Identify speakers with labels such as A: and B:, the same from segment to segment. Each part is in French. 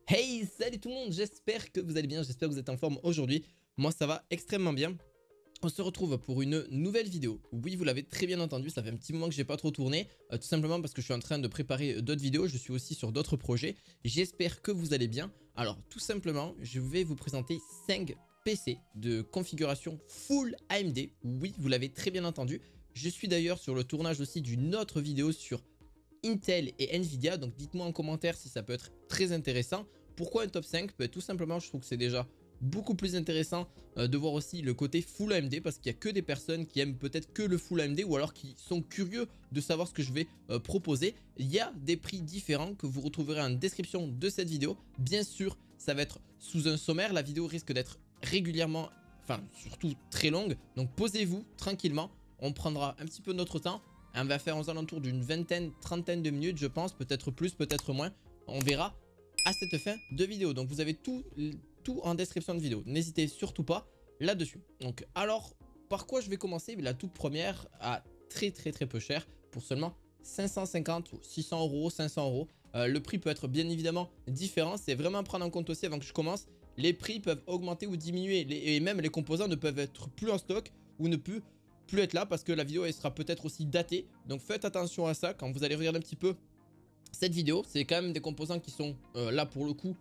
A: Hey, salut tout le monde, j'espère que vous allez bien, j'espère que vous êtes en forme aujourd'hui. Moi ça va extrêmement bien. On se retrouve pour une nouvelle vidéo. Oui, vous l'avez très bien entendu, ça fait un petit moment que j'ai pas trop tourné, tout simplement parce que je suis en train de préparer d'autres vidéos, je suis aussi sur d'autres projets. J'espère que vous allez bien. Alors tout simplement, je vais vous présenter 5 PC de configuration full AMD. Oui, vous l'avez très bien entendu. Je suis d'ailleurs sur le tournage aussi d'une autre vidéo sur Intel et Nvidia, donc dites-moi en commentaire si ça peut être très intéressant. Pourquoi un top 5? Tout simplement, je trouve que c'est déjà beaucoup plus intéressant de voir aussi le côté full AMD, parce qu'il n'y a que des personnes qui aiment peut-être que le full AMD ou alors qui sont curieux de savoir ce que je vais proposer. Il y a des prix différents que vous retrouverez en description de cette vidéo. Bien sûr, ça va être sous un sommaire, la vidéo risque d'être régulièrement, enfin surtout très longue, donc posez-vous tranquillement, on prendra un petit peu notre temps. On va faire aux alentours d'une vingtaine, trentaine de minutes, je pense, peut-être plus, peut-être moins. On verra à cette fin de vidéo. Donc vous avez tout en description de vidéo. N'hésitez surtout pas là-dessus. Donc alors, par quoi je vais commencer? La toute première à très peu cher, pour seulement 550 ou 600 euros, 500 euros. Le prix peut être bien évidemment différent. C'est vraiment à prendre en compte aussi avant que je commence. Les prix peuvent augmenter ou diminuer. Et même les composants ne peuvent être plus en stock ou ne plus être là, parce que la vidéo elle sera peut-être aussi datée. Donc faites attention à ça quand vous allez regarder un petit peu cette vidéo. C'est quand même des composants qui sont là pour le coup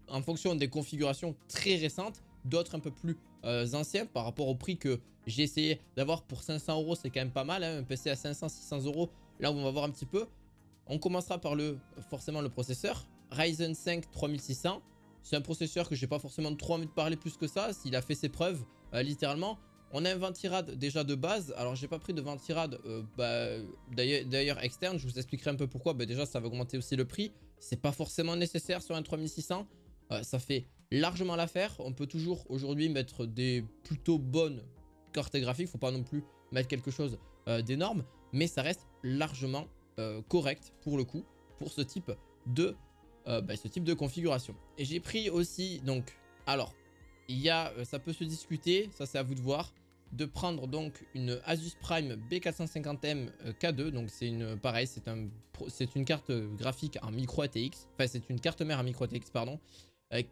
A: en fonction des configurations très récentes, d'autres un peu plus anciens par rapport au prix que j'ai essayé d'avoir pour 500 euros. C'est quand même pas mal, hein, un PC à 500-600 euros. Là on va voir un petit peu. On commencera par forcément le processeur Ryzen 5 3600. C'est un processeur que j'ai pas forcément trop envie de parler plus que ça. S'il a fait ses preuves littéralement. On a un ventirad déjà de base. Alors j'ai pas pris de ventirad d'ailleurs externe. Je vous expliquerai un peu pourquoi. Déjà ça va augmenter aussi le prix. C'est pas forcément nécessaire sur un 3600. Ça fait largement l'affaire. On peut toujours aujourd'hui mettre des plutôt bonnes cartes graphiques. Faut pas non plus mettre quelque chose d'énorme. Mais ça reste largement correct pour le coup. Pour ce type de configuration. Et j'ai pris aussi donc... Alors... ça peut se discuter, ça c'est à vous de voir, de prendre donc une Asus Prime B450M K2. Donc c'est pareil, c'est une carte graphique en micro ATX, enfin c'est une carte mère en micro ATX pardon,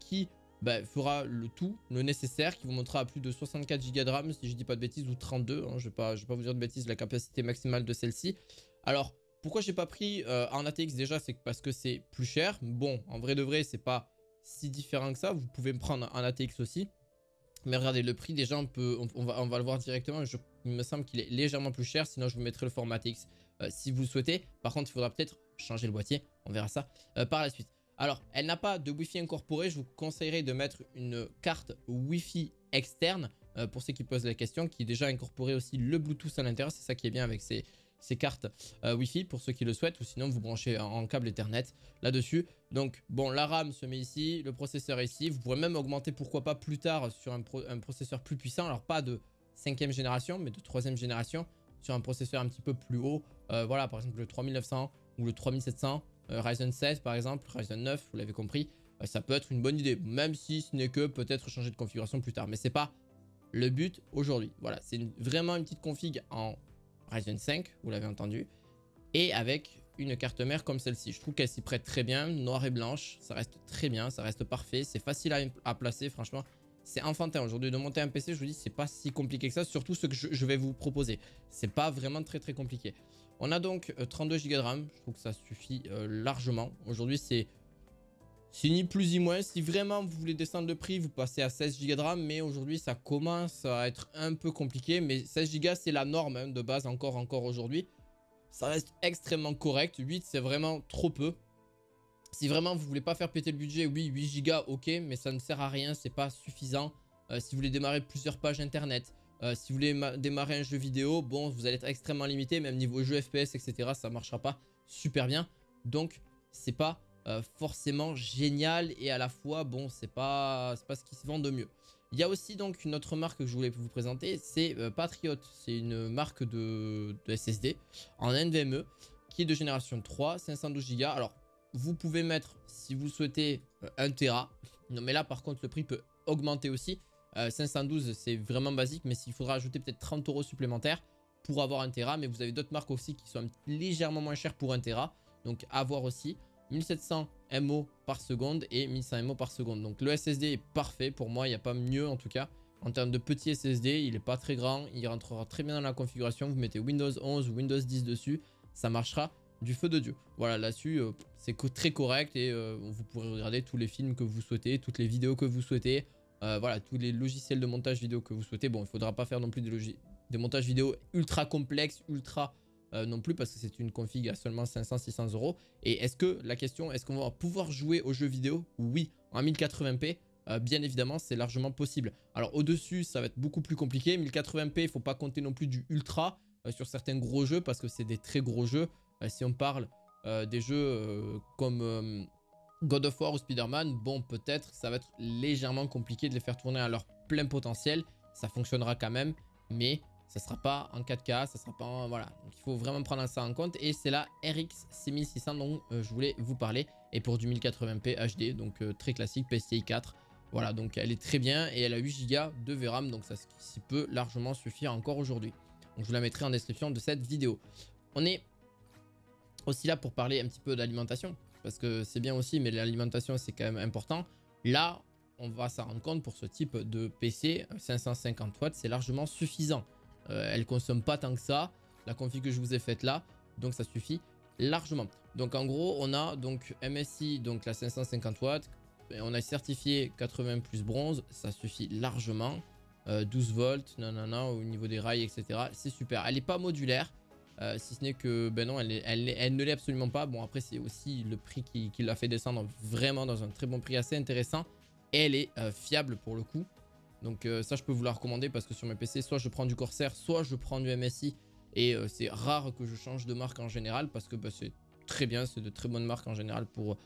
A: qui fera le nécessaire, qui vous montrera à plus de 64 Go de RAM si je dis pas de bêtises, ou 32, hein, je vais pas vous dire de bêtises, la capacité maximale de celle-ci. Alors pourquoi j'ai pas pris en ATX? Déjà c'est parce que c'est plus cher. Bon, en vrai de vrai c'est pas si différent que ça, vous pouvez me prendre en ATX aussi. Mais regardez, le prix déjà, on va le voir directement. Il me semble qu'il est légèrement plus cher. Sinon, je vous mettrai le format ATX si vous le souhaitez. Par contre, il faudra peut-être changer le boîtier. On verra ça par la suite. Alors, elle n'a pas de Wi-Fi incorporé. Je vous conseillerais de mettre une carte Wi-Fi externe. Pour ceux qui posent la question, qui est déjà incorporé aussi le Bluetooth à l'intérieur. C'est ça qui est bien avec ces cartes Wi-Fi pour ceux qui le souhaitent, ou sinon vous branchez en câble Ethernet là-dessus. Donc bon, la RAM se met ici, le processeur est ici. Vous pourrez même augmenter pourquoi pas plus tard sur un processeur plus puissant. Alors pas de 5e génération, mais de 3e génération sur un processeur un petit peu plus haut. Voilà, par exemple le 3900 ou le 3700, Ryzen 7 par exemple, Ryzen 9, vous l'avez compris. Ça peut être une bonne idée, même si ce n'est que peut-être changer de configuration plus tard. Mais c'est pas le but aujourd'hui. Voilà, c'est vraiment une petite config en Ryzen 5, vous l'avez entendu, et avec une carte mère comme celle-ci. Je trouve qu'elle s'y prête très bien, noire et blanche, ça reste très bien, ça reste parfait, c'est facile à placer, franchement. C'est enfantin aujourd'hui de monter un PC, je vous dis, c'est pas si compliqué que ça, surtout ce que je vais vous proposer. C'est pas vraiment très compliqué. On a donc 32 Go de RAM, je trouve que ça suffit largement. Aujourd'hui, c'est ni plus ni moins. Si vraiment vous voulez descendre le prix, vous passez à 16 Go de RAM. Mais aujourd'hui, ça commence à être un peu compliqué. Mais 16 Go, c'est la norme hein, de base encore aujourd'hui. Ça reste extrêmement correct. 8, c'est vraiment trop peu. Si vraiment vous voulez pas faire péter le budget, oui, 8 Go, ok. Mais ça ne sert à rien, c'est pas suffisant. Si vous voulez démarrer plusieurs pages internet, si vous voulez démarrer un jeu vidéo, bon, vous allez être extrêmement limité. Même niveau jeu FPS, etc., ça marchera pas super bien. Donc, c'est pas... forcément génial, et à la fois bon c'est pas ce qui se vend de mieux. Il y a aussi donc une autre marque que je voulais vous présenter, c'est Patriot. C'est une marque de SSD en NVMe qui est de génération 3, 512 Go. Alors vous pouvez mettre si vous souhaitez 1 Tera. Non mais là par contre le prix peut augmenter aussi. 512 c'est vraiment basique, mais s'il faudra ajouter peut-être 30 € supplémentaires pour avoir 1 Tera. Mais vous avez d'autres marques aussi qui sont légèrement moins chères pour 1 Tera, donc à voir aussi. 1700 MO par seconde et 1100 MO par seconde. Donc le SSD est parfait pour moi, il n'y a pas mieux en tout cas. En termes de petit SSD, il n'est pas très grand, il rentrera très bien dans la configuration. Vous mettez Windows 11 ou Windows 10 dessus, ça marchera du feu de Dieu. Voilà, là-dessus, c'est très correct et vous pourrez regarder tous les films que vous souhaitez, toutes les vidéos que vous souhaitez. Voilà, tous les logiciels de montage vidéo que vous souhaitez. Bon, il ne faudra pas faire non plus des montages vidéo ultra complexes, ultra non plus, parce que c'est une config à seulement 500-600 euros. Et la question, est-ce qu'on va pouvoir jouer aux jeux vidéo? Oui, en 1080p. Bien évidemment, c'est largement possible. Alors au-dessus, ça va être beaucoup plus compliqué. 1080p, il ne faut pas compter non plus du ultra sur certains gros jeux parce que c'est des très gros jeux. Si on parle des jeux comme God of War ou Spider-Man, bon, peut-être ça va être légèrement compliqué de les faire tourner à leur plein potentiel. Ça fonctionnera quand même, mais ça ne sera pas en 4K, ça sera pas en... Voilà, donc il faut vraiment prendre ça en compte. Et c'est la RX 6600 dont je voulais vous parler. Et pour du 1080p HD, donc très classique, PCI 4. Voilà, donc elle est très bien et elle a 8 Go de VRAM, donc ça peut largement suffire encore aujourd'hui. Donc je vous la mettrai en description de cette vidéo. On est aussi là pour parler un petit peu d'alimentation, parce que c'est bien aussi, mais l'alimentation c'est quand même important. Là, on va s'en rendre compte pour ce type de PC, 550 watts, c'est largement suffisant. Elle consomme pas tant que ça, la config que je vous ai faite là, donc ça suffit largement. Donc en gros, on a donc MSI, donc la 550 watts, et on a certifié 80 plus bronze, ça suffit largement. 12 volts, nanana, au niveau des rails, etc. C'est super. Elle n'est pas modulaire, si ce n'est que, ben non, elle ne l'est absolument pas. Bon, après, c'est aussi le prix qui l'a fait descendre vraiment dans un très bon prix assez intéressant. Et elle est fiable pour le coup. Donc ça, je peux vous la recommander parce que sur mes PC, soit je prends du Corsair, soit je prends du MSI. Et c'est rare que je change de marque en général parce que bah, c'est très bien, c'est de très bonnes marques en général pour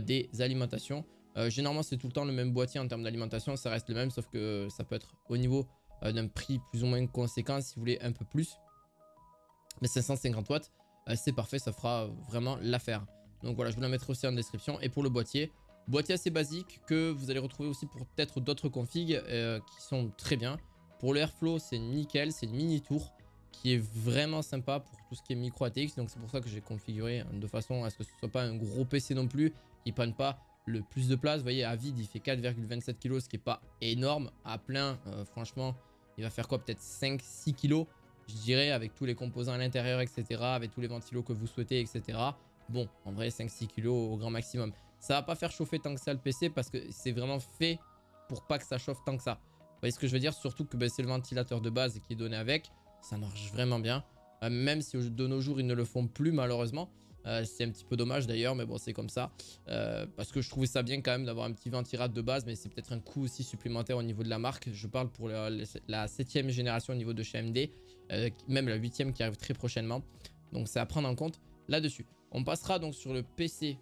A: des alimentations. Généralement, c'est tout le temps le même boîtier en termes d'alimentation, ça reste le même, sauf que ça peut être au niveau d'un prix plus ou moins conséquent si vous voulez un peu plus. Mais 550 watts, c'est parfait, ça fera vraiment l'affaire. Donc voilà, je vous la mettrai aussi en description. Et pour le boîtier assez basique que vous allez retrouver aussi pour peut-être d'autres configs qui sont très bien. Pour le Airflow, c'est nickel, c'est une mini tour qui est vraiment sympa pour tout ce qui est micro ATX. Donc c'est pour ça que j'ai configuré de façon à ce que ce soit pas un gros PC non plus, qui prenne pas le plus de place. Vous voyez, à vide, il fait 4,27 kg, ce qui n'est pas énorme. À plein, franchement, il va faire quoi? Peut-être 5-6 kg, je dirais, avec tous les composants à l'intérieur, etc. Avec tous les ventilos que vous souhaitez, etc. Bon, en vrai, 5-6 kg au grand maximum. Ça va pas faire chauffer tant que ça le PC parce que c'est vraiment fait pour pas que ça chauffe tant que ça. Vous voyez ce que je veux dire? Surtout que c'est le ventilateur de base qui est donné avec. Ça marche vraiment bien. Même si de nos jours, ils ne le font plus, malheureusement. C'est un petit peu dommage d'ailleurs, mais bon, c'est comme ça. Parce que je trouvais ça bien quand même d'avoir un petit ventirad de base, mais c'est peut-être un coût aussi supplémentaire au niveau de la marque. Je parle pour la 7e génération au niveau de chez AMD, même la 8e qui arrive très prochainement. Donc c'est à prendre en compte là-dessus. On passera donc sur le PC.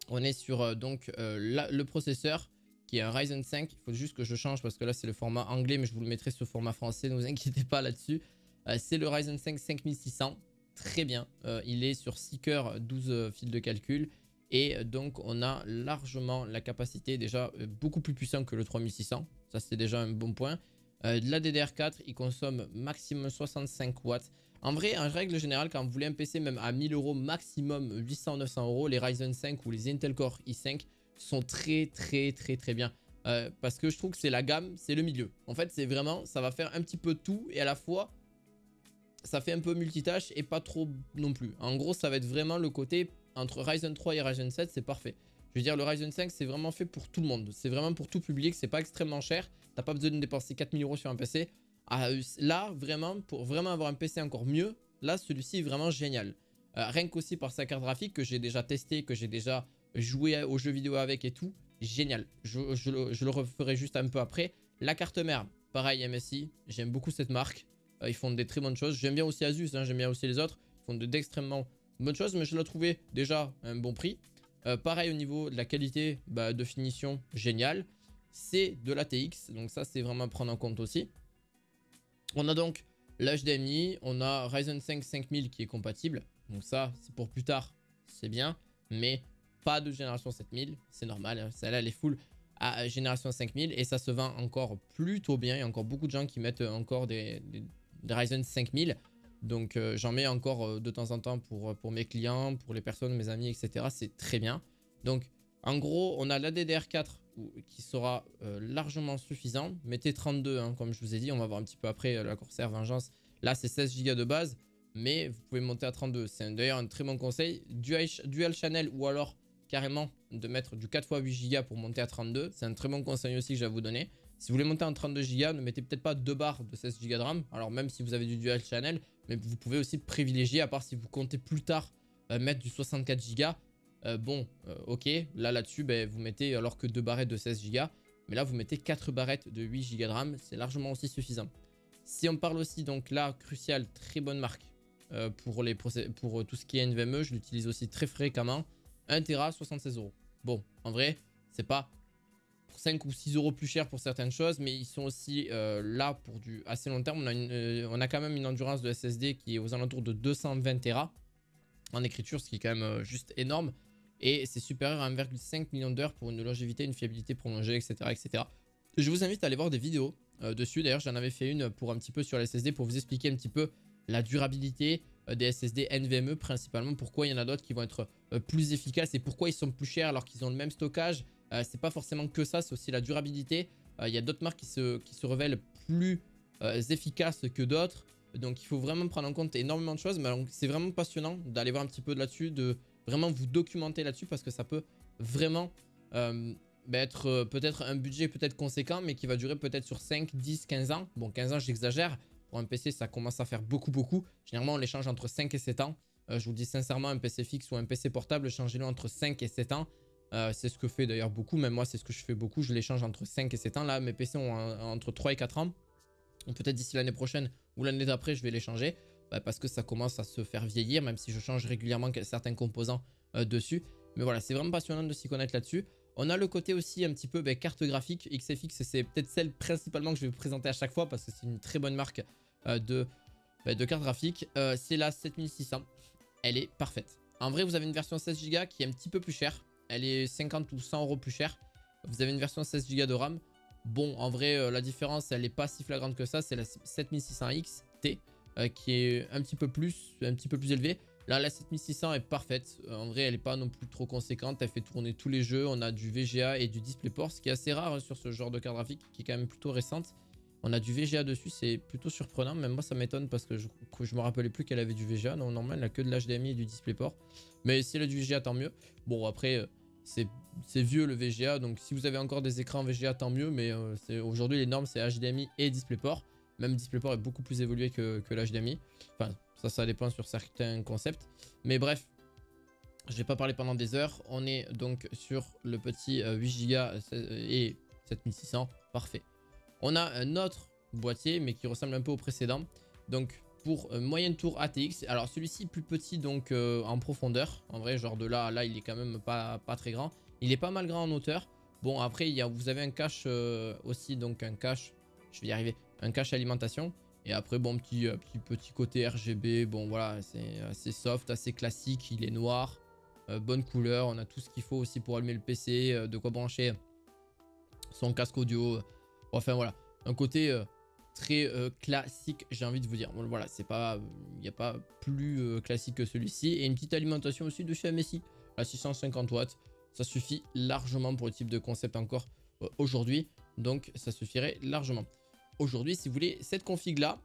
A: On est sur le processeur qui est un Ryzen 5. Il faut juste que je change parce que là c'est le format anglais, mais je vous le mettrai sur format français, ne vous inquiétez pas là-dessus. C'est le Ryzen 5 5600. Très bien, il est sur 6 cœurs, 12 fils de calcul et donc on a largement la capacité déjà beaucoup plus puissant que le 3600, ça c'est déjà un bon point. De la DDR4, il consomme maximum 65 watts. En vrai, en règle générale, quand vous voulez un PC même à 1000 euros, maximum 800-900 euros, les Ryzen 5 ou les Intel Core i5 sont très bien. Parce que je trouve que c'est la gamme, c'est le milieu. En fait, c'est vraiment, ça va faire un petit peu tout et à la fois ça fait un peu multitâche et pas trop non plus. En gros, ça va être vraiment le côté entre Ryzen 3 et Ryzen 7, c'est parfait. Je veux dire, le Ryzen 5, c'est vraiment fait pour tout le monde. C'est vraiment pour tout public, c'est pas extrêmement cher. T'as pas besoin de dépenser 4000 euros sur un PC. Là, vraiment, pour vraiment avoir un PC encore mieux, là, celui-ci est vraiment génial. Rien qu'aussi par sa carte graphique que j'ai déjà testé, que j'ai déjà joué aux jeux vidéo avec et tout. Génial. Je le referai juste un peu après. La carte mère, pareil, MSI. J'aime beaucoup cette marque. Ils font des très bonnes choses. J'aime bien aussi Asus, hein, j'aime bien aussi les autres. Ils font d'extrêmement bonnes choses, mais je l'ai trouvé déjà à un bon prix. Pareil au niveau de la qualité de finition, génial. C'est de l'ATX, donc ça c'est vraiment à prendre en compte aussi. On a donc l'HDMI, on a Ryzen 5 5000 qui est compatible. Donc ça, c'est pour plus tard, c'est bien. Mais pas de génération 7000, c'est normal. Hein, celle-là, elle est full à génération 5000 et ça se vend encore plutôt bien. Il y a encore beaucoup de gens qui mettent encore des Ryzen 5000. Donc j'en mets encore de temps en temps pour mes clients, pour les personnes, mes amis, etc. C'est très bien. Donc en gros, on a l'ADDR4 qui sera largement suffisant. Mettez 32, hein, comme je vous ai dit. On va voir un petit peu après la Corsair Vengeance. Là, c'est 16 Go de base, mais vous pouvez monter à 32. C'est d'ailleurs un très bon conseil. Dual channel ou alors carrément de mettre du 4x8 Go pour monter à 32. C'est un très bon conseil aussi que je vais vous donner. Si vous voulez monter en 32 Go, ne mettez peut-être pas 2 barres de 16 Go de RAM. Alors même si vous avez du dual channel, mais vous pouvez aussi privilégier, à part si vous comptez plus tard mettre du 64 Go. Ok, là-dessus, vous mettez, alors que 2 barrettes de 16 Go, mais là, vous mettez 4 barrettes de 8 Go de RAM, c'est largement aussi suffisant. Si on parle aussi, donc là, Crucial, très bonne marque pour tout ce qui est NVMe, je l'utilise aussi très fréquemment. 1 Tera, 76 €. Bon, en vrai, c'est pas pour 5 ou 6 € plus cher pour certaines choses, mais ils sont aussi là pour du assez long terme. On a quand même une endurance de SSD qui est aux alentours de 220 Tera en écriture, ce qui est quand même juste énorme. Et c'est supérieur à 1,5 million d'heures pour une longévité, une fiabilité prolongée, etc., etc. Je vous invite à aller voir des vidéos dessus. D'ailleurs, j'en avais fait une pour un petit peu sur les SSD pour vous expliquer un petit peu la durabilité des SSD NVMe principalement. Pourquoi il y en a d'autres qui vont être plus efficaces et pourquoi ils sont plus chers alors qu'ils ont le même stockage. C'est pas forcément que ça, c'est aussi la durabilité. Il y a d'autres marques qui se révèlent plus efficaces que d'autres. Donc il faut vraiment prendre en compte énormément de choses. Mais c'est vraiment passionnant d'aller voir un petit peu là-dessus, de vraiment vous documenter là-dessus parce que ça peut vraiment être peut-être un budget peut-être conséquent, mais qui va durer peut-être sur 5, 10, 15 ans. Bon, 15 ans, j'exagère. Pour un PC, ça commence à faire beaucoup. Généralement, on les change entre 5 et 7 ans. Je vous dis sincèrement, un PC fixe ou un PC portable, changez-le entre 5 et 7 ans. C'est ce que fait d'ailleurs beaucoup. Même moi, c'est ce que je fais beaucoup. Je les change entre 5 et 7 ans. Là, mes PC ont entre 3 et 4 ans. Peut-être d'ici l'année prochaine ou l'année d'après, je vais les changer. Parce que ça commence à se faire vieillir, même si je change régulièrement certains composants dessus. Mais voilà, c'est vraiment passionnant de s'y connaître là-dessus. On a le côté aussi un petit peu carte graphique. XFX, c'est peut-être celle principalement que je vais vous présenter à chaque fois parce que c'est une très bonne marque de carte graphique. C'est la 7600. Elle est parfaite. En vrai, vous avez une version 16 Go qui est un petit peu plus chère. Elle est 50 ou 100 € plus chère. Vous avez une version 16 Go de RAM. Bon, en vrai, la différence, elle n'est pas si flagrante que ça. C'est la 7600X T qui est un petit peu plus élevée. Là, la 7600 est parfaite. En vrai, elle n'est pas non plus trop conséquente. Elle fait tourner tous les jeux. On a du VGA et du DisplayPort, ce qui est assez rare sur ce genre de carte graphique, qui est quand même plutôt récente. On a du VGA dessus, c'est plutôt surprenant. Même moi, ça m'étonne parce que je me rappelais plus qu'elle avait du VGA. Non, normal, elle a que de l'HDMI et du DisplayPort. Mais si elle a du VGA, tant mieux. Bon, après, c'est vieux le VGA. Donc, si vous avez encore des écrans VGA, tant mieux. Mais aujourd'hui, les normes, c'est HDMI et DisplayPort. Même DisplayPort est beaucoup plus évolué que l'HDMI. Enfin, ça dépend sur certains concepts. Mais bref, je vais pas parler pendant des heures. On est donc sur le petit 8 Go et 7600. Parfait. On a un autre boîtier, mais qui ressemble un peu au précédent. Donc, pour moyenne tour ATX. Alors, celui-ci plus petit, donc en profondeur. En vrai, genre de là à là, il est quand même pas très grand. Il est pas mal grand en hauteur. Bon, après, vous avez un cache aussi, donc un cache, je vais y arriver, un cache alimentation. Et après, bon, petit côté RGB. Bon, voilà, c'est assez soft, assez classique. Il est noir, bonne couleur. On a tout ce qu'il faut aussi pour allumer le PC, de quoi brancher son casque audio. Enfin, voilà, un côté très classique, j'ai envie de vous dire. Bon, voilà, c'est pas, il n'y a pas plus classique que celui-ci. Et une petite alimentation aussi de chez MSI, à 650 watts. Ça suffit largement pour le type de concept encore aujourd'hui. Donc, ça suffirait largement. Aujourd'hui, si vous voulez, cette config-là,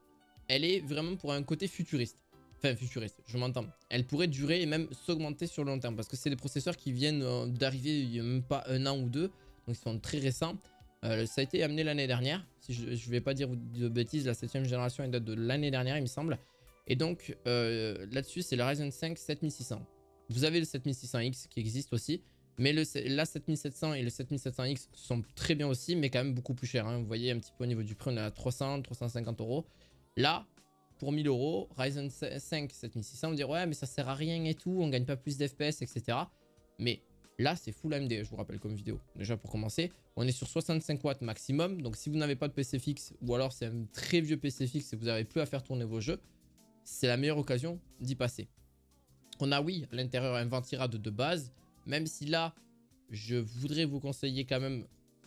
A: elle est vraiment pour un côté futuriste. Enfin, futuriste, je m'entends. Elle pourrait durer et même s'augmenter sur le long terme. Parce que c'est des processeurs qui viennent d'arriver il n'y a même pas un an ou deux. Donc, ils sont très récents. Ça a été amené l'année dernière. Si je ne vais pas dire de bêtises, la 7ème génération elle date de l'année dernière, il me semble. Et donc, là-dessus, c'est le Ryzen 5 7600. Vous avez le 7600X qui existe aussi. Mais la 7700 et le 7700X sont très bien aussi, mais quand même beaucoup plus cher. Hein. Vous voyez un petit peu au niveau du prix, on est à 300, 350 €. Là, pour 1000 €, Ryzen 5 7600, on me dit ouais, mais ça sert à rien et tout, on gagne pas plus d'FPS, etc. Mais là, c'est full AMD, je vous rappelle comme vidéo. Déjà pour commencer, on est sur 65 watts maximum. Donc si vous n'avez pas de PC fixe, ou alors c'est un très vieux PC fixe et vous n'avez plus à faire tourner vos jeux, c'est la meilleure occasion d'y passer. On a oui, à l'intérieur un ventirad de base. Même si là, je voudrais vous conseiller quand même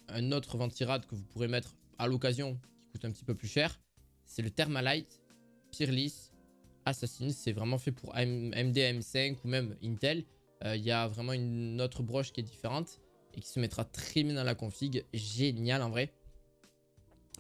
A: un autre ventirad que vous pourrez mettre à l'occasion, qui coûte un petit peu plus cher. C'est le Thermalite Peerless Assassin. C'est vraiment fait pour AMD AM5 ou même Intel. Il y a vraiment une autre broche qui est différente et qui se mettra très bien dans la config. Génial en vrai.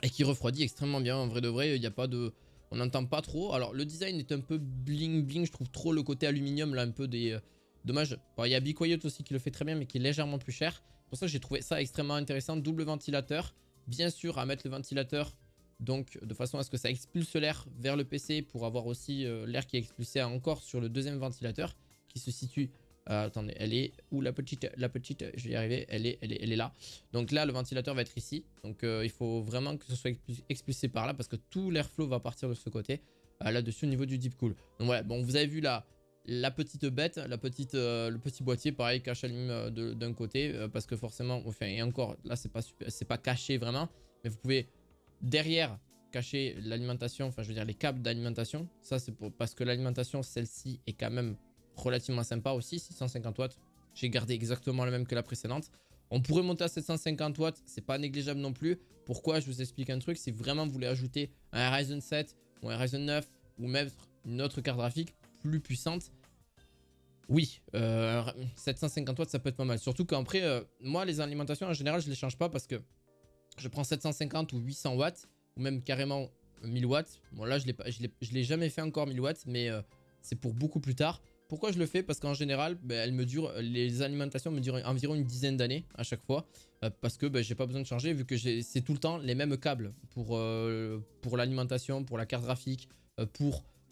A: Et qui refroidit extrêmement bien. En vrai de vrai, il n'y a pas de... On n'entend pas trop. Alors le design est un peu bling bling. Je trouve trop le côté aluminium là un peu des... Dommage. Bon, il y a Be Quiet aussi qui le fait très bien mais qui est légèrement plus cher. Pour ça j'ai trouvé ça extrêmement intéressant. Double ventilateur. Bien sûr à mettre le ventilateur donc de façon à ce que ça expulse l'air vers le PC pour avoir aussi l'air qui est expulsé encore sur le deuxième ventilateur qui se situe... attendez, elle est où la petite, je vais y arriver, elle est là. Donc là, le ventilateur va être ici. Donc il faut vraiment que ce soit expulsé par là parce que tout l'airflow va partir de ce côté, là-dessus au niveau du deep cool. Donc voilà, bon, vous avez vu la petite bête, le petit boîtier, pareil, cache allume d'un côté parce que forcément, enfin, et encore, là, c'est pas caché vraiment, mais vous pouvez derrière cacher l'alimentation, enfin, je veux dire les câbles d'alimentation. Ça, c'est parce que l'alimentation, celle-ci, est quand même relativement sympa aussi, 650 watts. J'ai gardé exactement le même que la précédente. On pourrait monter à 750 watts, c'est pas négligeable non plus. Pourquoi? Je vous explique un truc. Si vraiment vous voulez ajouter un Ryzen 7 ou un Ryzen 9 ou mettre une autre carte graphique plus puissante, oui, 750 watts ça peut être pas mal. Surtout qu'après, moi les alimentations en général je les change pas parce que je prends 750 ou 800 watts ou même carrément 1000 watts. Bon là je l'ai jamais fait encore 1000 watts mais c'est pour beaucoup plus tard. Pourquoi je le fais? Parce qu'en général, les alimentations me durent environ une dizaine d'années à chaque fois. Parce que j'ai pas besoin de changer vu que c'est tout le temps les mêmes câbles pour l'alimentation, pour la carte graphique,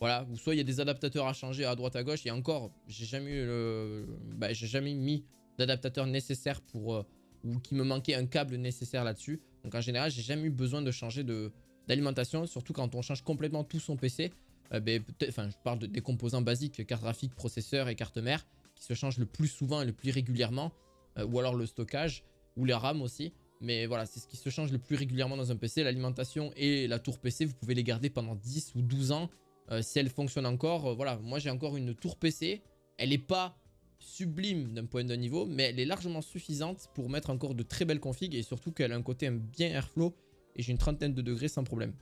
A: voilà, ou soit il y a des adaptateurs à changer à droite à gauche. Et encore, j'ai jamais mis d'adaptateur nécessaire ou qui me manquait un câble nécessaire là-dessus. Donc en général, j'ai jamais eu besoin de changer d'alimentation, surtout quand on change complètement tout son PC. Je parle des composants basiques, carte graphique, processeur et carte mère, qui se changent le plus souvent et le plus régulièrement, ou alors le stockage, ou les RAM aussi. Mais voilà, c'est ce qui se change le plus régulièrement dans un PC. L'alimentation et la tour PC, vous pouvez les garder pendant 10 ou 12 ans. Si elles fonctionnent encore, voilà, moi j'ai encore une tour PC. Elle n'est pas sublime d'un point de niveau, mais elle est largement suffisante pour mettre encore de très belles configs et surtout qu'elle a un côté bien airflow et j'ai une trentaine de degrés sans problème.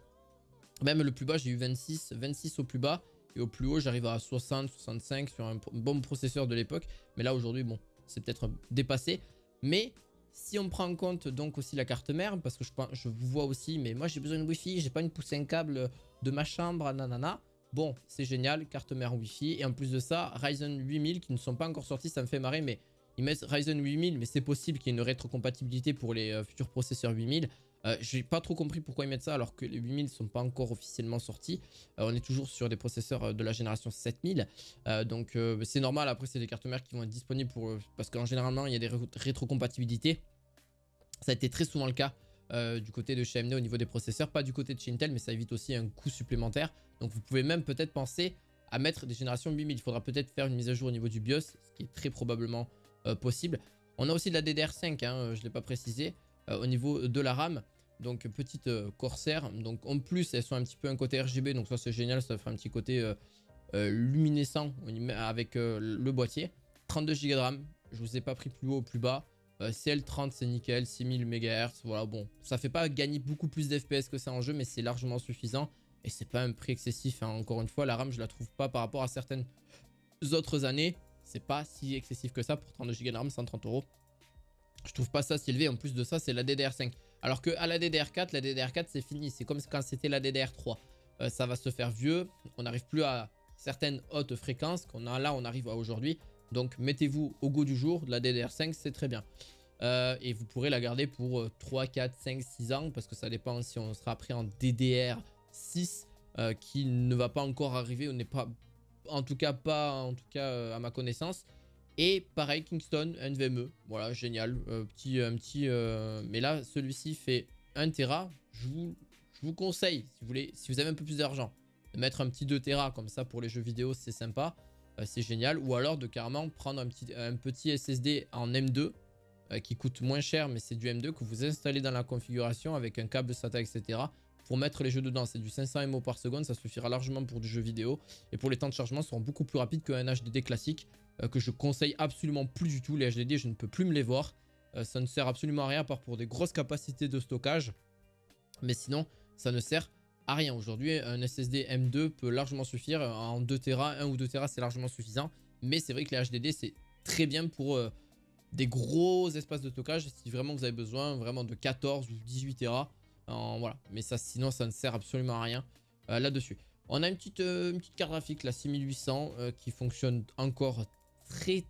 A: Même le plus bas, j'ai eu 26 au plus bas. Et au plus haut, j'arrive à 60, 65 sur un bon processeur de l'époque. Mais là, aujourd'hui, bon, c'est peut-être dépassé. Mais si on prend en compte donc aussi la carte mère, parce que je vous vois aussi, mais moi, j'ai besoin de Wi-Fi, j'ai pas une poussée un câble de ma chambre, nanana. Bon, c'est génial, carte mère Wi-Fi. Et en plus de ça, Ryzen 8000 qui ne sont pas encore sortis, ça me fait marrer, mais ils mettent Ryzen 8000, mais c'est possible qu'il y ait une rétrocompatibilité pour les futurs processeurs 8000. J'ai pas trop compris pourquoi ils mettent ça alors que les 8000 ne sont pas encore officiellement sortis. On est toujours sur des processeurs de la génération 7000. Donc c'est normal, après c'est des cartes mères qui vont être disponibles parce qu'en généralement il y a des rétrocompatibilités. Ça a été très souvent le cas du côté de chez AMD au niveau des processeurs, pas du côté de chez Intel, mais ça évite aussi un coût supplémentaire. Donc vous pouvez même peut-être penser à mettre des générations 8000. Il faudra peut-être faire une mise à jour au niveau du BIOS, ce qui est très probablement possible. On a aussi de la DDR5, hein, je ne l'ai pas précisé, au niveau de la RAM. Donc petite Corsair, donc en plus elles sont un petit peu un côté RGB, donc ça c'est génial, ça fait un petit côté luminescent avec le boîtier. 32 Go de RAM, je vous ai pas pris plus haut ou plus bas. CL30 c'est nickel, 6000 MHz, voilà, bon, ça fait pas gagner beaucoup plus d'FPS que ça en jeu, mais c'est largement suffisant et c'est pas un prix excessif, hein. Encore une fois, la RAM je la trouve pas par rapport à certaines autres années, c'est pas si excessif que ça pour 32 Go de RAM, 130 €. Je trouve pas ça si élevé. En plus de ça, c'est la DDR5. Alors que à la DDR4 c'est fini. C'est comme quand c'était la DDR3. Ça va se faire vieux. On n'arrive plus à certaines hautes fréquences qu'on a là. On arrive à aujourd'hui. Donc mettez-vous au goût du jour. La DDR5, c'est très bien. Et vous pourrez la garder pour 3, 4, 5, 6 ans. Parce que ça dépend si on sera après en DDR6 qui ne va pas encore arriver. On n'est pas, en tout cas à ma connaissance. Et pareil, Kingston, NVMe, voilà, génial, mais là, celui-ci fait 1 Tera. Je vous conseille, si vous avez un peu plus d'argent, de mettre un petit 2 Tera comme ça pour les jeux vidéo, c'est sympa, c'est génial. Ou alors de carrément prendre un petit SSD en M2 qui coûte moins cher, mais c'est du M2 que vous installez dans la configuration avec un câble SATA, etc. pour mettre les jeux dedans. C'est du 500 MO par seconde, ça suffira largement pour du jeu vidéo. Et pour les temps de chargement seront beaucoup plus rapides qu'un HDD classique. Que je conseille absolument plus du tout. Les HDD, je ne peux plus me les voir. Ça ne sert absolument à rien, à part pour des grosses capacités de stockage. Mais sinon, ça ne sert à rien. Aujourd'hui, un SSD M2 peut largement suffire. En 2 Tera, 1 ou 2 Tera, c'est largement suffisant. Mais c'est vrai que les HDD, c'est très bien pour des gros espaces de stockage si vraiment vous avez besoin vraiment de 14 ou 18 Tera. Voilà, mais ça sinon ça ne sert absolument à rien là-dessus. On a une petite carte graphique, la 6800, qui fonctionne encore très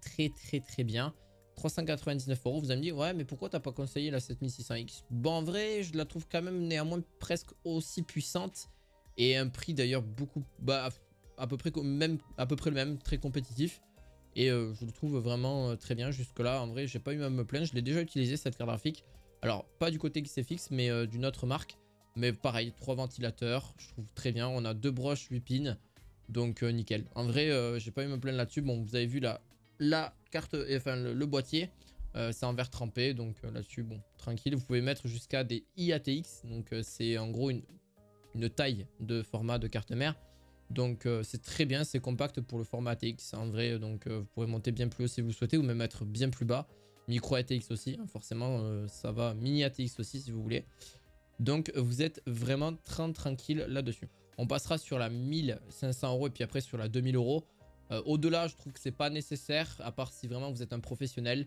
A: bien. 399 €. Vous allez me dire, ouais, mais pourquoi t'as pas conseillé la 7600X? Bon, en vrai, je la trouve quand même néanmoins presque aussi puissante. Et un prix d'ailleurs beaucoup, bah, à peu près le même, très compétitif. Et je le trouve vraiment très bien. Jusque-là, en vrai, j'ai pas eu à me plaindre. Je l'ai déjà utilisé cette carte graphique. Alors, pas du côté XFX, mais d'une autre marque. Mais pareil, 3 ventilateurs, je trouve très bien. On a 2 broches 8 pins. Donc nickel. En vrai, j'ai pas eu à me plaindre là-dessus. Bon, vous avez vu la carte, enfin le boîtier, c'est en verre trempé. Donc là-dessus, bon, tranquille. Vous pouvez mettre jusqu'à des IATX. Donc c'est en gros une taille de format de carte mère. Donc c'est très bien, c'est compact pour le format ATX en vrai. Donc vous pourrez monter bien plus haut si vous souhaitez ou même être bien plus bas. Micro ATX aussi, hein, forcément ça va. Mini ATX aussi si vous voulez. Donc vous êtes vraiment tranquille là-dessus. On passera sur la 1500 € et puis après sur la 2000 €. Au-delà, je trouve que c'est pas nécessaire, à part si vraiment vous êtes un professionnel.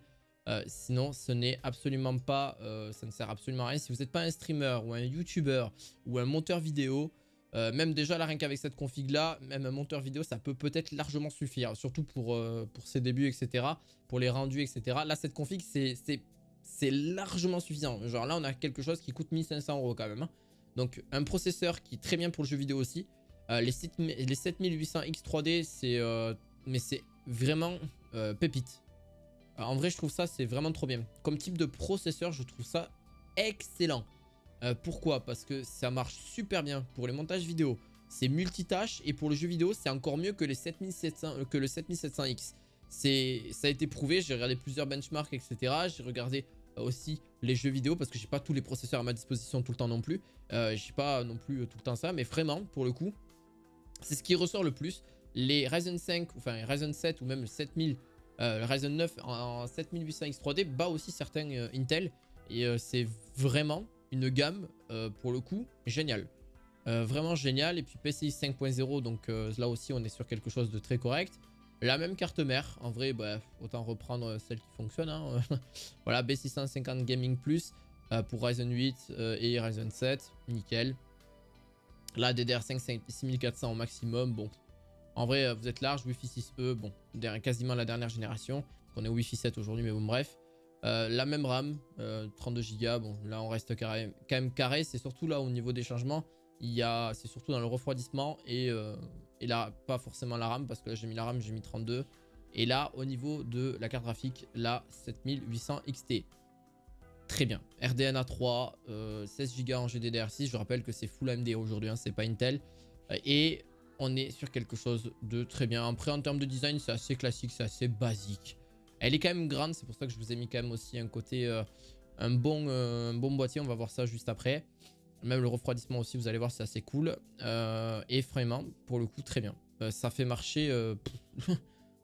A: Sinon, ce n'est absolument pas, ça ne sert absolument à rien. Si vous n'êtes pas un streamer ou un YouTuber ou un monteur vidéo, même déjà là, rien qu'avec cette config là, même un monteur vidéo, ça peut peut-être largement suffire. Surtout pour ses débuts, etc. Pour les rendus, etc. Là, cette config, c'est largement suffisant. Genre là, on a quelque chose qui coûte 1500 € quand même. Hein. Donc, un processeur qui est très bien pour le jeu vidéo aussi. Les 7800X 3D, c'est vraiment pépite. En vrai, je trouve ça, c'est vraiment trop bien. Comme type de processeur, je trouve ça excellent. Pourquoi? Parce que ça marche super bien pour les montages vidéo. C'est multitâche et pour le jeu vidéo, c'est encore mieux que, le 7700X. Ça a été prouvé, j'ai regardé plusieurs benchmarks, etc. J'ai regardé aussi les jeux vidéo parce que j'ai pas tous les processeurs à ma disposition tout le temps non plus. J'ai pas non plus tout le temps ça, mais vraiment, pour le coup, c'est ce qui ressort le plus. Les Ryzen 5, enfin Ryzen 7 ou même le 7000, Ryzen 9 en 7800X 3D bat aussi certains Intel. Et c'est vraiment une gamme, pour le coup, géniale. Vraiment génial. Et puis PCI 5.0, donc là aussi on est sur quelque chose de très correct. La même carte mère, en vrai, bah, autant reprendre celle qui fonctionne. Hein. Voilà, B650 Gaming Plus pour Ryzen 8 et Ryzen 7, nickel. Là, DDR5 6400 au maximum, bon. En vrai, vous êtes large, Wi-Fi 6E, bon, quasiment la dernière génération. On est au Wi-Fi 7 aujourd'hui, mais bon, bref. La même RAM, 32 Go, bon, là on reste quand même carré. C'est surtout là au niveau des changements, c'est surtout dans le refroidissement et là, pas forcément la RAM, parce que là j'ai mis la RAM, j'ai mis 32. Et là, au niveau de la carte graphique, la 7800 XT. Très bien. RDNA 3, 16 Go en GDDR6. Je rappelle que c'est full AMD aujourd'hui, hein, c'est pas Intel. Et on est sur quelque chose de très bien. Après, en termes de design, c'est assez classique, c'est assez basique. Elle est quand même grande, c'est pour ça que je vous ai mis quand même aussi un côté, un bon boîtier. On va voir ça juste après. Même le refroidissement aussi, vous allez voir, c'est assez cool. Et vraiment, pour le coup, très bien. Ça fait marcher,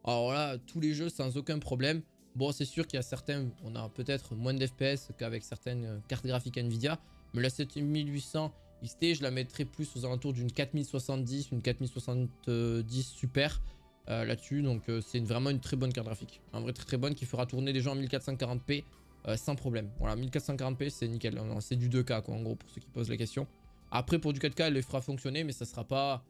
A: alors là, tous les jeux sans aucun problème. Bon, c'est sûr qu'il y a certains, on a peut-être moins de FPS qu'avec certaines cartes graphiques Nvidia. Mais la 7800 XT, je la mettrais plus aux alentours d'une 4070, une 4070 Super là-dessus. Donc c'est vraiment une très bonne carte graphique. En vrai, très bonne qui fera tourner des jeux en 1440p sans problème. Voilà, 1440p, c'est nickel. C'est du 2K, quoi, en gros, pour ceux qui posent la question. Après, pour du 4K, elle les fera fonctionner, mais ça sera pas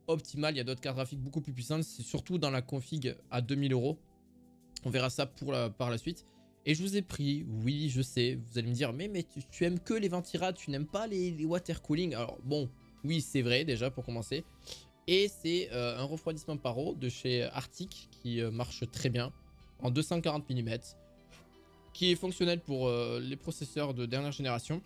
A: optimal. Il y a d'autres cartes graphiques beaucoup plus puissantes. C'est surtout dans la config à 2000 €. On verra ça par la suite. Et je vous ai pris, oui, je sais, vous allez me dire, mais tu aimes que les ventirades, tu n'aimes pas les water cooling. Alors bon, oui, c'est vrai déjà pour commencer. Et c'est un refroidissement par eau de chez Arctic qui marche très bien en 240 mm, qui est fonctionnel pour les processeurs de dernière génération.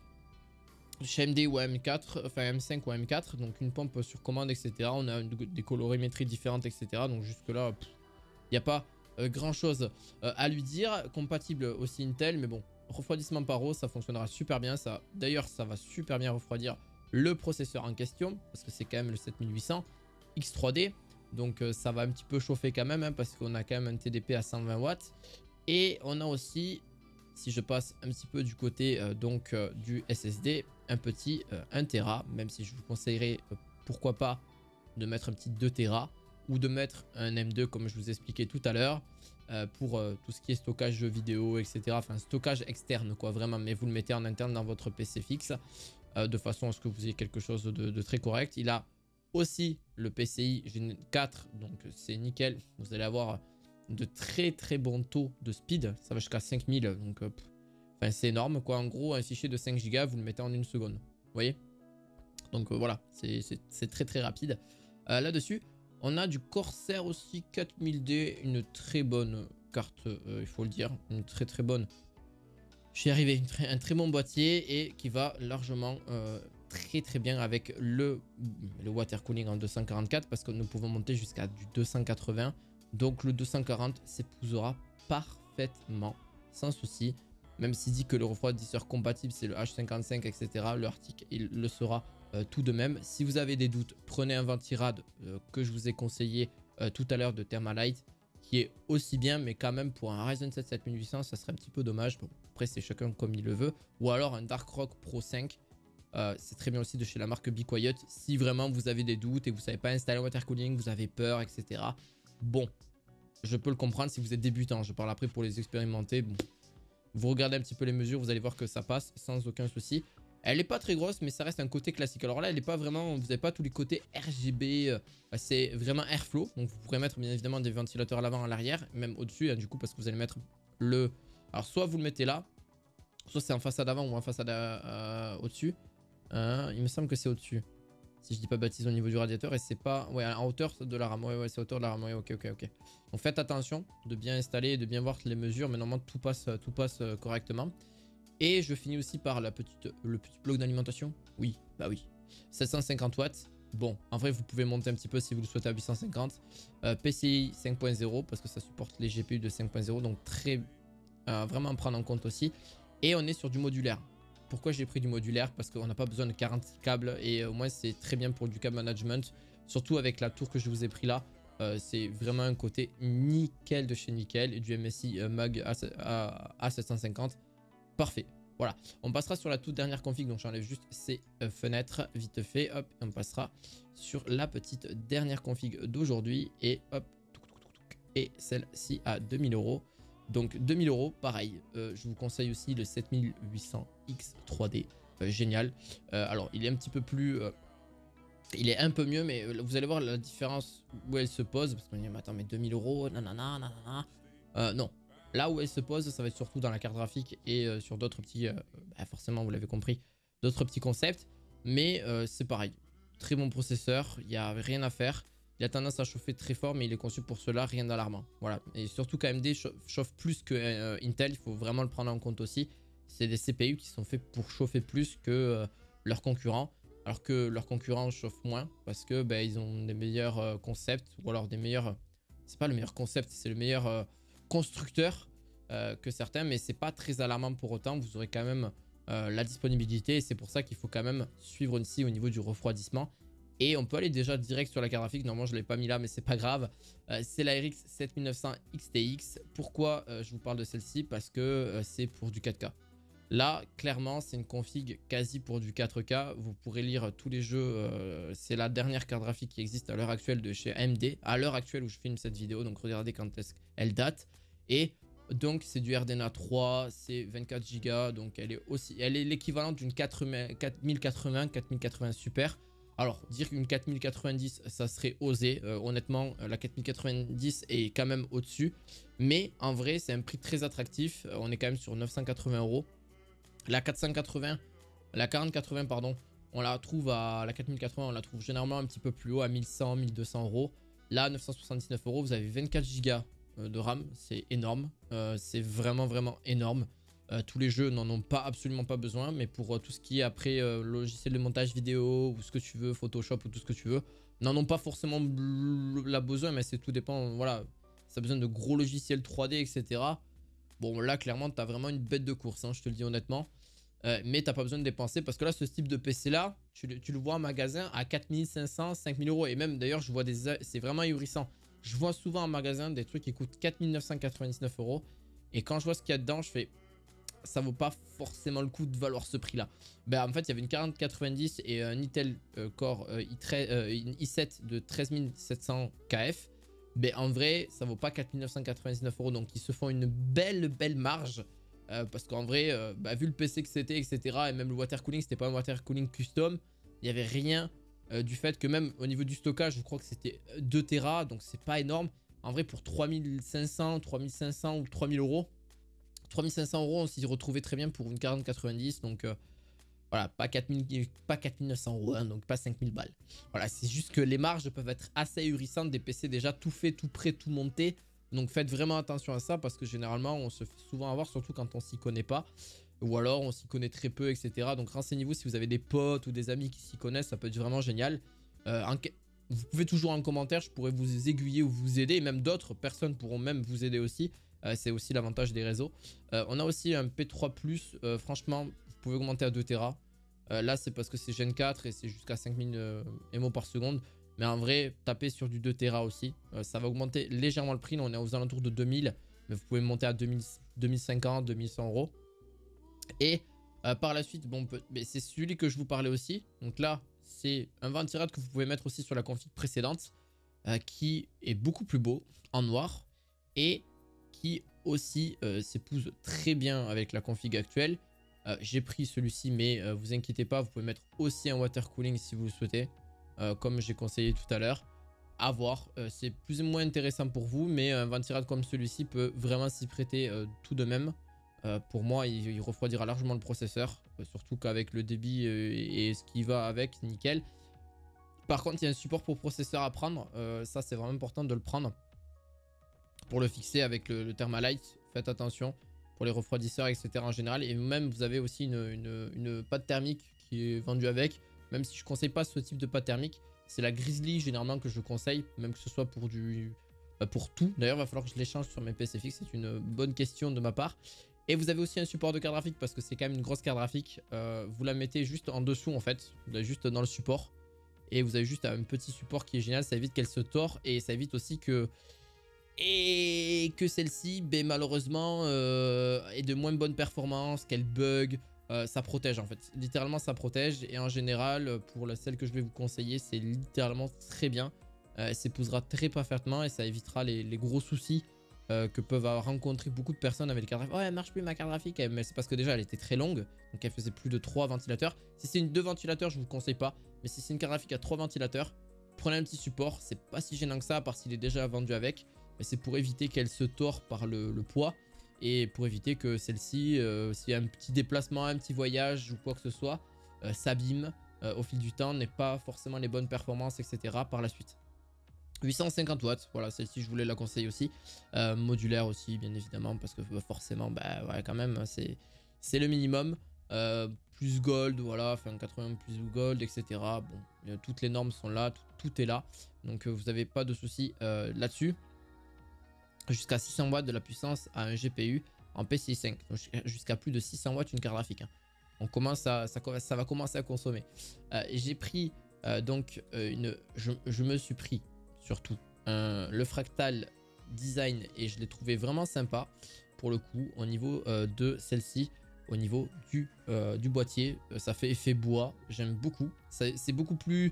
A: Chez AMD ou AM4, enfin M5 ou AM4, donc une pompe sur commande, etc. On a des colorimétries différentes, etc. Donc jusque là, il n'y a pas grand chose à lui dire. Compatible aussi Intel, mais bon, refroidissement par eau, ça fonctionnera super bien. D'ailleurs, ça va super bien refroidir le processeur en question, parce que c'est quand même le 7800 X3D. Donc ça va un petit peu chauffer quand même, hein, parce qu'on a quand même un TDP à 120 watts. Et on a aussi, si je passe un petit peu du côté du SSD, un petit 1 Tera, même si je vous conseillerais pourquoi pas de mettre un petit 2 Tera ou de mettre un M2 comme je vous expliquais tout à l'heure. pour tout ce qui est stockage jeux vidéo, etc. Enfin, stockage externe, quoi, vraiment. Mais vous le mettez en interne dans votre PC fixe, de façon à ce que vous ayez quelque chose de très correct. Il a aussi le PCI Gen 4, donc c'est nickel. Vous allez avoir de très très bons taux de speed. Ça va jusqu'à 5000, donc enfin, c'est énorme, quoi. En gros, un fichier de 5 Go, vous le mettez en 1 seconde. Vous voyez? Donc voilà, c'est très très rapide. Là-dessus, on a du Corsair aussi 4000D, une très bonne carte, il faut le dire, une très très bonne. J'y ai arrivé, un très bon boîtier et qui va largement très très bien avec le water cooling en 244 parce que nous pouvons monter jusqu'à du 280. Donc le 240 s'épousera parfaitement, sans souci. Même s'il dit que le refroidisseur compatible c'est le H55, etc. Le Arctic il le sera tout de même. Si vous avez des doutes, prenez un Ventirad que je vous ai conseillé tout à l'heure de Thermalite, qui est aussi bien, mais quand même pour un Ryzen 7 7800, ça serait un petit peu dommage. Bon, après, c'est chacun comme il le veut. Ou alors un Dark Rock Pro 5. C'est très bien aussi de chez la marque Be Quiet. Si vraiment vous avez des doutes et vous ne savez pas installer un water cooling, vous avez peur, etc. Bon, je peux le comprendre si vous êtes débutant. Je parle après pour les expérimenter. Bon, vous regardez un petit peu les mesures, vous allez voir que ça passe sans aucun souci. Elle n'est pas très grosse, mais ça reste un côté classique. Alors là, elle n'est pas vraiment, vous n'avez pas tous les côtés RGB. C'est vraiment Airflow. Donc vous pourrez mettre bien évidemment des ventilateurs à l'avant, à l'arrière, même au-dessus, hein, du coup, parce que vous allez mettre le... Alors soit vous le mettez là, soit c'est en façade avant ou en façade au-dessus. Il me semble que c'est au-dessus. Si je dis pas bêtise au niveau du radiateur. Et c'est pas... Ouais, en hauteur de la rame. Ouais, c'est hauteur de la rame. Ouais, ok. Donc faites attention de bien installer et de bien voir les mesures. Mais normalement, tout passe correctement. Et je finis aussi par le petit bloc d'alimentation. Oui, bah oui. 750 watts. Bon, en vrai, vous pouvez monter un petit peu si vous le souhaitez à 850. PCI 5.0 parce que ça supporte les GPU de 5.0. Donc vraiment à prendre en compte aussi. Et on est sur du modulaire. Pourquoi j'ai pris du modulaire? Parce qu'on n'a pas besoin de 40 câbles. Et au moins, c'est très bien pour du câble management. Surtout avec la tour que je vous ai pris là. C'est vraiment un côté nickel de chez nickel. Et du MSI Mag A750. Parfait. Voilà, on passera sur la toute dernière config, donc j'enlève juste ces fenêtres vite fait, hop, et on passera sur la petite dernière config d'aujourd'hui, et hop, et celle-ci à 2000 €. Donc 2000 €, pareil, je vous conseille aussi le 7800X 3D, génial. Alors il est un petit peu plus... il est un peu mieux, mais vous allez voir la différence où elle se pose, parce qu'on dit, mais attends, mais 2000 €, nanana, nanana. Non. Là où elle se pose, ça va être surtout dans la carte graphique et sur d'autres petits, forcément vous l'avez compris, d'autres petits concepts. Mais c'est pareil, très bon processeur, il n'y a rien à faire. Il a tendance à chauffer très fort, mais il est conçu pour cela, rien d'alarmant. Voilà, et surtout qu'AMD chauffe plus que Intel, il faut vraiment le prendre en compte aussi. C'est des CPU qui sont faits pour chauffer plus que leurs concurrents. Alors que leurs concurrents chauffent moins parce que ils ont des meilleurs concepts ou alors des meilleurs... C'est pas le meilleur concept, c'est le meilleur... constructeur que certains, mais c'est pas très alarmant pour autant. Vous aurez quand même la disponibilité et c'est pour ça qu'il faut quand même suivre ici au niveau du refroidissement. Et on peut aller déjà direct sur la carte graphique. Normalement je l'ai pas mis là, mais c'est pas grave. C'est la RX 7900 XTX. Pourquoi je vous parle de celle-ci? Parce que c'est pour du 4K. Là, clairement, c'est une config quasi pour du 4K. Vous pourrez lire tous les jeux. C'est la dernière carte graphique qui existe à l'heure actuelle de chez AMD. À l'heure actuelle où je filme cette vidéo. Donc, regardez quand est-ce qu'elle date. Et donc, c'est du RDNA 3. C'est 24 Go. Donc, elle est l'équivalent d'une 4080, 4080 Super. Alors, dire qu'une 4090, ça serait osé. Honnêtement, la 4090 est quand même au-dessus. Mais en vrai, c'est un prix très attractif. On est quand même sur 980 €. La 480, la 4080 pardon, on la trouve à la 4080, on la trouve généralement un petit peu plus haut à 1100, 1200 €. Là 979 €, vous avez 24 Go de RAM, c'est énorme, c'est vraiment énorme. Tous les jeux n'en ont absolument pas besoin, mais pour tout ce qui est après logiciel de montage vidéo ou ce que tu veux, Photoshop ou tout ce que tu veux, n'en ont pas forcément la besoin, mais c'est tout dépend, voilà, ça a besoin de gros logiciels 3D, etc. Bon, là, clairement, tu as vraiment une bête de course, hein, je te le dis honnêtement. Mais tu pas besoin de dépenser parce que là, ce type de PC-là, tu le vois en magasin à 4500, 5000 €. Et même, d'ailleurs, je vois c'est vraiment ahurissant. Je vois souvent en magasin des trucs qui coûtent 4999 €. Et quand je vois ce qu'il y a dedans, je fais... ça vaut pas forcément le coup de valoir ce prix-là. En fait, il y avait une 4090 et un Intel Core i7 de 13700 KF. Mais en vrai, ça vaut pas 4999 €. Donc, ils se font une belle marge. Parce qu'en vrai, bah, vu le PC que c'était, etc. Et même le water cooling, c'était pas un water cooling custom. Il n'y avait rien du fait que même au niveau du stockage, je crois que c'était 2 Tera. Donc, c'est pas énorme. En vrai, pour 3500 ou 3000 €. 3500 €, on s'y retrouvait très bien pour une 4090. Donc, voilà, pas 4900 €, hein, donc pas 5000 balles. Voilà, c'est juste que les marges peuvent être assez ahurissantes des PC déjà tout fait, tout prêt, tout monté. Donc faites vraiment attention à ça parce que généralement on se fait souvent avoir, surtout quand on s'y connaît pas. Ou alors on s'y connaît très peu, etc. Donc renseignez-vous si vous avez des potes ou des amis qui s'y connaissent, ça peut être vraiment génial. Vous pouvez toujours en commentaire, je pourrais vous aiguiller ou vous aider. Et même d'autres personnes pourront même vous aider aussi. C'est aussi l'avantage des réseaux. On a aussi un P3+, franchement, vous pouvez augmenter à 2 Tera. Là, c'est parce que c'est Gen 4 et c'est jusqu'à 5000 MO par seconde. Mais en vrai, tapez sur du 2 Tera aussi. Ça va augmenter légèrement le prix. Là, on est aux alentours de 2000. Mais vous pouvez monter à 2050, 2100 €. Et par la suite, bon, c'est celui que je vous parlais aussi. Donc là, c'est un ventirad que vous pouvez mettre aussi sur la config précédente. Qui est beaucoup plus beau en noir. Et qui aussi s'épouse très bien avec la config actuelle. J'ai pris celui-ci, mais vous inquiétez pas, vous pouvez mettre aussi un water cooling si vous le souhaitez, comme j'ai conseillé tout à l'heure. À voir, c'est plus ou moins intéressant pour vous, mais un ventirad comme celui-ci peut vraiment s'y prêter tout de même. Pour moi, il refroidira largement le processeur, surtout qu'avec le débit et ce qui va avec, nickel. Par contre, il y a un support pour processeur à prendre, ça c'est vraiment important de le prendre. Pour le fixer avec le Thermalite, faites attention. Pour les refroidisseurs, etc. en général. Et même, vous avez aussi une pâte thermique qui est vendue avec. Même si je ne conseille pas ce type de pâte thermique. C'est la Grizzly généralement que je conseille. Même que ce soit pour pour tout. D'ailleurs, il va falloir que je l'échange sur mes PC fixes. C'est une bonne question de ma part. Et vous avez aussi un support de carte graphique parce que c'est quand même une grosse carte graphique. Vous la mettez juste en dessous en fait. Juste dans le support. Et vous avez juste un petit support qui est génial. Ça évite qu'elle se tord. Et ça évite aussi que... celle-ci, ben, malheureusement, est de moins bonne performance, qu'elle bug, ça protège en fait. Littéralement, ça protège. Et en général, pour celle que je vais vous conseiller, c'est littéralement très bien. Elle s'épousera très parfaitement et ça évitera les gros soucis que peuvent rencontrer beaucoup de personnes avec les cartes graphiques. Oh, elle marche plus ma carte graphique, mais c'est parce que déjà, elle était très longue. Donc, elle faisait plus de 3 ventilateurs. Si c'est une 2 ventilateurs, je vous le conseille pas. Mais si c'est une carte graphique à 3 ventilateurs, prenez un petit support. C'est pas si gênant que ça, à part s'il est déjà vendu avec. C'est pour éviter qu'elle se tord par le poids et pour éviter que celle-ci, s'il y a un petit déplacement, un petit voyage ou quoi que ce soit, s'abîme au fil du temps, n'ait pas forcément les bonnes performances, etc. par la suite. 850 watts, voilà, celle-ci je voulais la conseiller aussi. Modulaire aussi, bien évidemment, parce que forcément, bah ouais, quand même, c'est le minimum. Plus gold, voilà, enfin 80 plus gold, etc. Bon, toutes les normes sont là, tout est là. Donc vous n'avez pas de soucis là-dessus. Jusqu'à 600 watts de la puissance à un GPU en PCI 5. Jusqu'à plus de 600 watts une carte graphique. Hein. On commence ça va commencer à consommer. J'ai pris donc je me suis pris surtout le Fractal Design et je l'ai trouvé vraiment sympa pour le coup au niveau de celle-ci. Au niveau du boîtier, ça fait effet bois. J'aime beaucoup. C'est beaucoup plus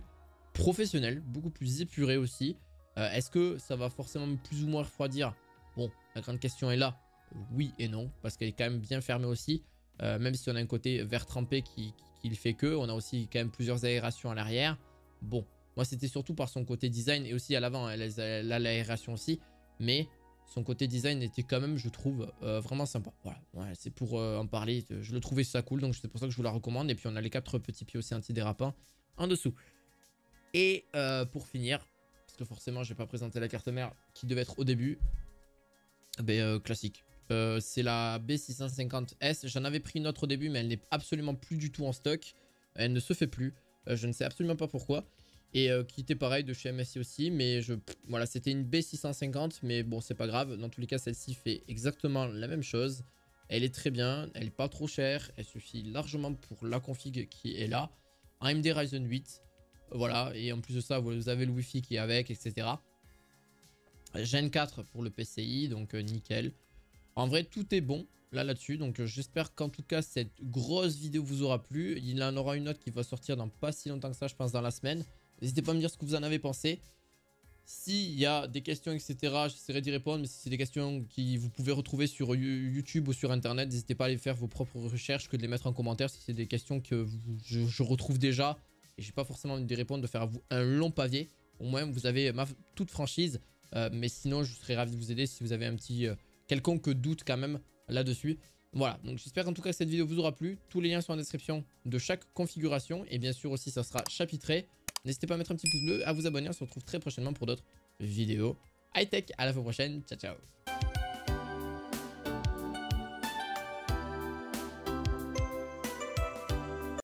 A: professionnel, beaucoup plus épuré aussi. Est-ce que ça va forcément plus ou moins refroidir? Bon, la grande question est là. Oui et non, parce qu'elle est quand même bien fermée aussi. Même si on a un côté vert trempé qui le fait que. On a aussi quand même plusieurs aérations à l'arrière. Bon, moi c'était surtout par son côté design et aussi à l'avant. Elle a l'aération aussi. Mais son côté design était quand même, je trouve, vraiment sympa. Voilà, ouais, c'est pour en parler. Je le trouvais ça cool, donc c'est pour ça que je vous la recommande. Et puis on a les 4 petits pieds aussi antidérapants en dessous. Et pour finir... parce que forcément je vais pas présenter la carte mère qui devait être au début, classique, c'est la B650S. J'en avais pris une autre au début mais elle n'est absolument plus du tout en stock, elle ne se fait plus, je ne sais absolument pas pourquoi, et qui était pareil de chez MSI aussi, mais voilà, c'était une B650 mais bon c'est pas grave, dans tous les cas celle-ci fait exactement la même chose, elle est très bien, elle est pas trop chère, elle suffit largement pour la config qui est là, AMD Ryzen 8. Voilà, et en plus de ça, vous avez le Wi-Fi qui est avec, etc. Gen 4 pour le PCI, donc nickel. En vrai, tout est bon là-dessus. Donc j'espère qu'en tout cas, cette grosse vidéo vous aura plu. Il en aura une autre qui va sortir dans pas si longtemps que ça, je pense, dans la semaine. N'hésitez pas à me dire ce que vous en avez pensé. S'il y a des questions, etc., j'essaierai d'y répondre. Mais si c'est des questions que vous pouvez retrouver sur YouTube ou sur Internet, n'hésitez pas à aller faire vos propres recherches que de les mettre en commentaire. Si c'est des questions que je retrouve déjà et j'ai pas forcément envie d'y répondre, de faire à vous un long pavé. Au moins, vous avez toute franchise. Mais sinon, je serais ravi de vous aider si vous avez un petit quelconque doute quand même là-dessus. Voilà, donc j'espère en tout cas que cette vidéo vous aura plu. Tous les liens sont en description de chaque configuration. Et bien sûr aussi, ça sera chapitré. N'hésitez pas à mettre un petit pouce bleu, à vous abonner. On se retrouve très prochainement pour d'autres vidéos high-tech. À la fois prochaine. Ciao, ciao.